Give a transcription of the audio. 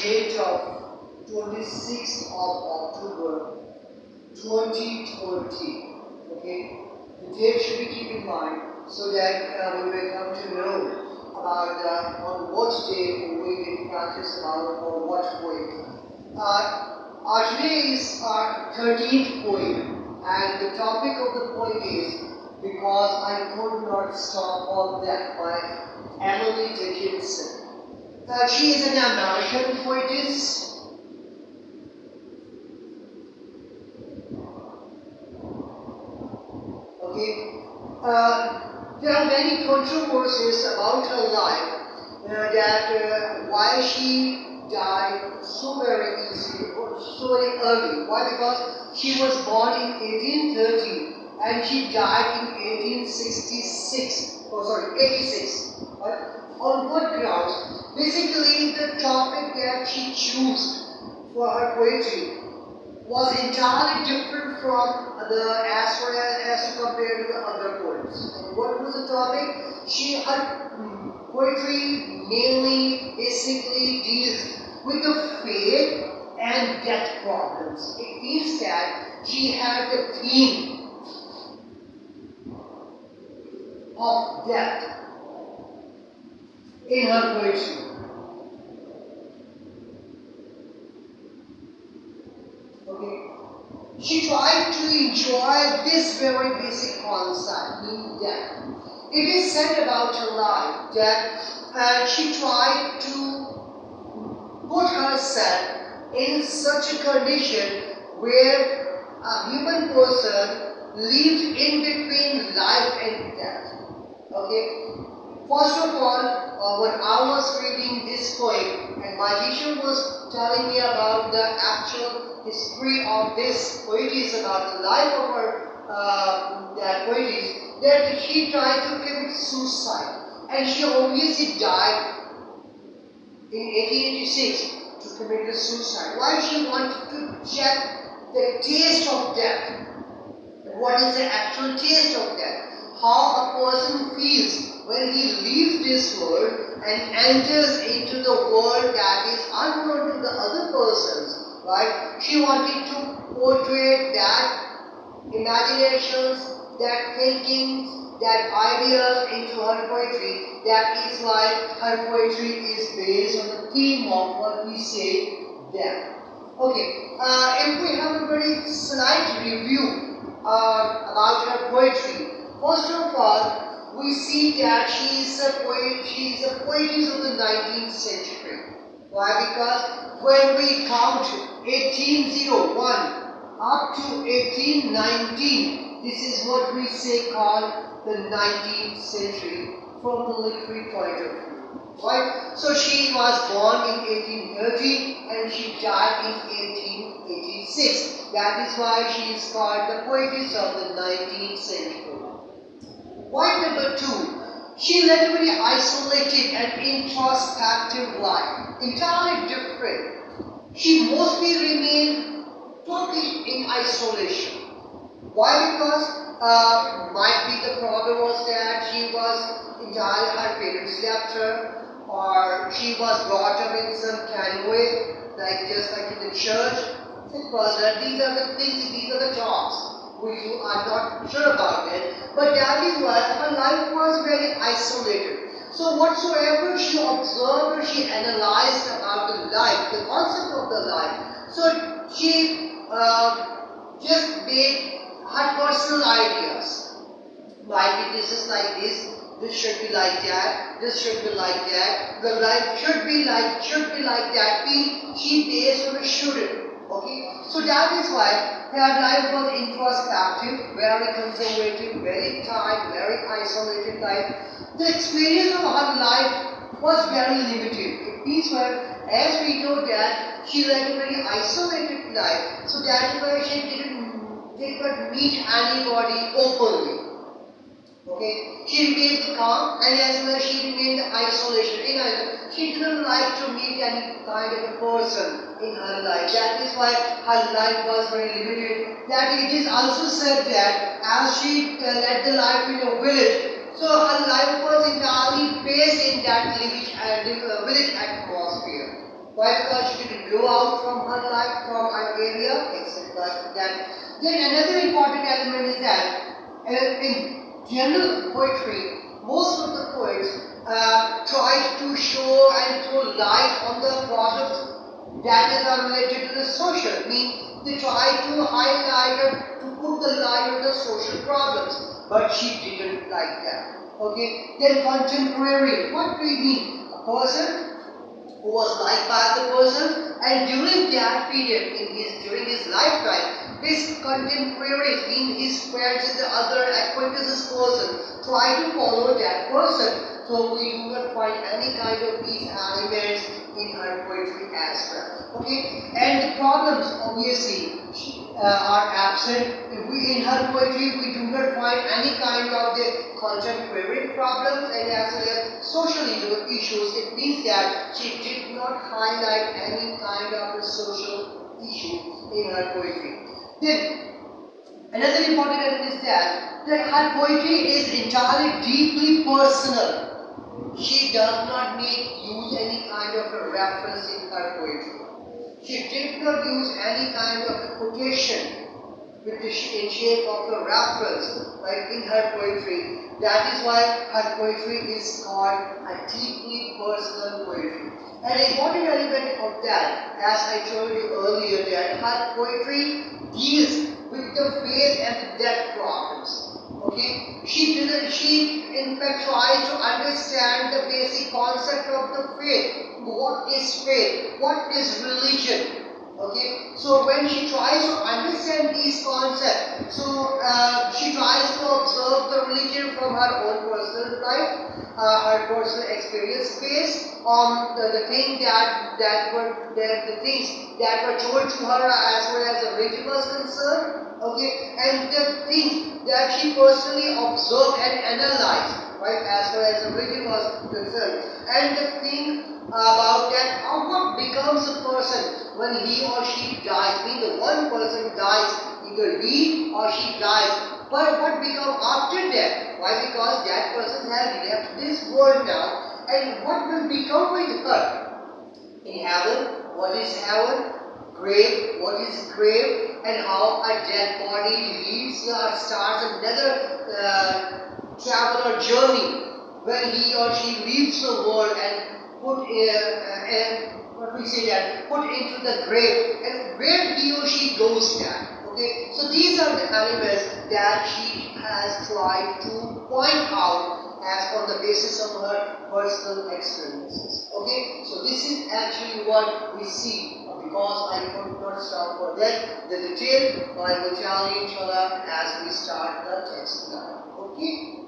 date of 26th of October 2020. Okay, the date should be kept in mind so that we will come to know about on what day we will practice about or what poem. Today is our 13th poem, and the topic of the poem is Because I Could Not Stop All That by Emily Dickinson. She is an American poetess. Okay, there are many controversies about her life, that why she died so very easily or so very early. Why? Because she was born in 1830 and she died in 1866. Oh, sorry, 86. Right? On what grounds? Basically, the topic that she chose for her poetry was entirely different from as far as compared to the other poets. And what was the topic? Her poetry mainly, basically deals with the fate and death problems. It means that she had the theme of death in her poetry. Okay. She tried to enjoy this very basic concept, meaning death. It is said about her life that she tried to put herself in such a condition where a human person lived in between life and death. Okay. First of all, when I was reading this poem, and my teacher was telling me about the actual history of this poetess, about the life of her poetess, that she tried to commit suicide, and she obviously died in 1886 to commit the suicide. Why? She wanted to check the taste of death. What is the actual taste of death? How a person feels when he leaves this world and enters into the world that is unknown to the other persons, right? She wanted to portray that imaginations, that thinkings, that ideas into her poetry. That is why her poetry is based on the theme of what we say, death. Okay, if we have a very slight review about her poetry, first of all, we see that she is a poetess of the 19th century. Why? Because when we count 1801 up to 1819, this is what we say called the 19th century from the literary point of view. Right? So she was born in 1830 and she died in 1886. That is why she is called the poetess of the 19th century. Point number 2, she led a very isolated and introspective life, entirely different. She mostly remained totally in isolation. Why? Because might be the problem was that she was entirely, her parents left her, or she was brought up in some kind of way, just like in the church. Because these are the things, these are the talks. We are not sure about it, but that is why her life was very isolated. So whatsoever she observed or she analyzed about the life, the concept of the life, so she just made her personal ideas. Might be this is like this should be like that, this should be like that, the life should be like that. She based on a shouldn't. Okay, so that is why her life was introspective, very conservative, very tight, very isolated life. The experience of her life was very limited. It means as we know that she led a very isolated life, so that is why she did not meet anybody openly. Okay, she remained calm, and as well she remained isolation. She didn't like to meet any kind of a person in her life. That is why her life was very limited. That it is also said that as she led the life in a village, so her life was entirely based in that village atmosphere. Why? Because she didn't go out from her life, from her area, except like that. Then another important element is that in general poetry, most of the poets try to show and throw light on the problems that is related to the social. Mean they try to highlight or to put the light on the social problems, but she didn't like that. Okay. Then contemporary. What do you mean? A person who was liked by the person, and during that period during his lifetime, his contemporaries, mean his friends and the other acquaintances person, try to follow that person. So we do not find any kind of these elements in her poetry as well. Okay, and the problems obviously are absent. In her poetry, we do not find any kind of the contemporary problems and as well as social issues. It means that she did not highlight any kind of a social issue in her poetry. Then another important element is that her poetry is entirely deeply personal. She does not use any kind of a reference in her poetry. She did not use any kind of a quotation in shape of a reference, like in her poetry. That is why her poetry is called a deeply personal poetry. An important element of that, as I told you earlier, that her poetry deals with the faith and the death problems. Okay, she in fact tries to understand the basic concept of the faith. What is faith? What is religion? Okay, so when she tries to understand these concepts, so she tries to observe the religion from her own personal life, her personal experience based on the things that were told to her as far as the religion was concerned. Okay, and the things that she personally observed and analyzed, right, as far as the religion was concerned, and the thing about that, what becomes a person when he or she dies. Means the one person dies, either he or she dies. But what becomes after death? Why? Because that person has left this world now, and what will become with her? In heaven, what is heaven? Grave, what is grave? And how a dead body leaves or starts another travel or journey when he or she leaves the world and put into the grave, and where he or she goes now. Okay, so these are the elements that she has tried to point out as on the basis of her personal experiences. Okay, so this is actually what we see. Because I could not stop for that, the detail I will tell you inshallah as we start the text now. Okay.